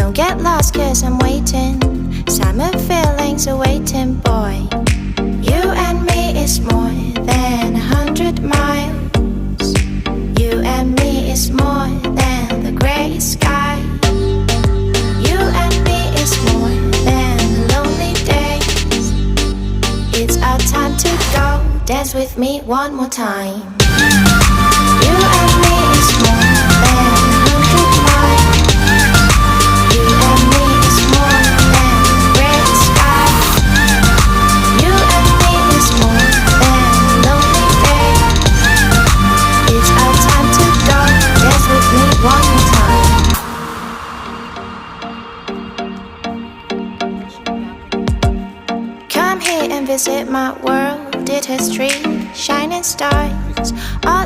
Don't get lost cause I'm waiting. Summer feelings are waiting, boy. You and me is more than 100 miles. You and me is more than the gray sky. You and me is more than lonely days. It's our time to go. Dance with me one more time. You and me is more than 100 miles. You and me is more than gray sky. You and me is more than lonely days. It's our time to go. Dance with me one more time. Come here and visit my world. Did history, shining stars all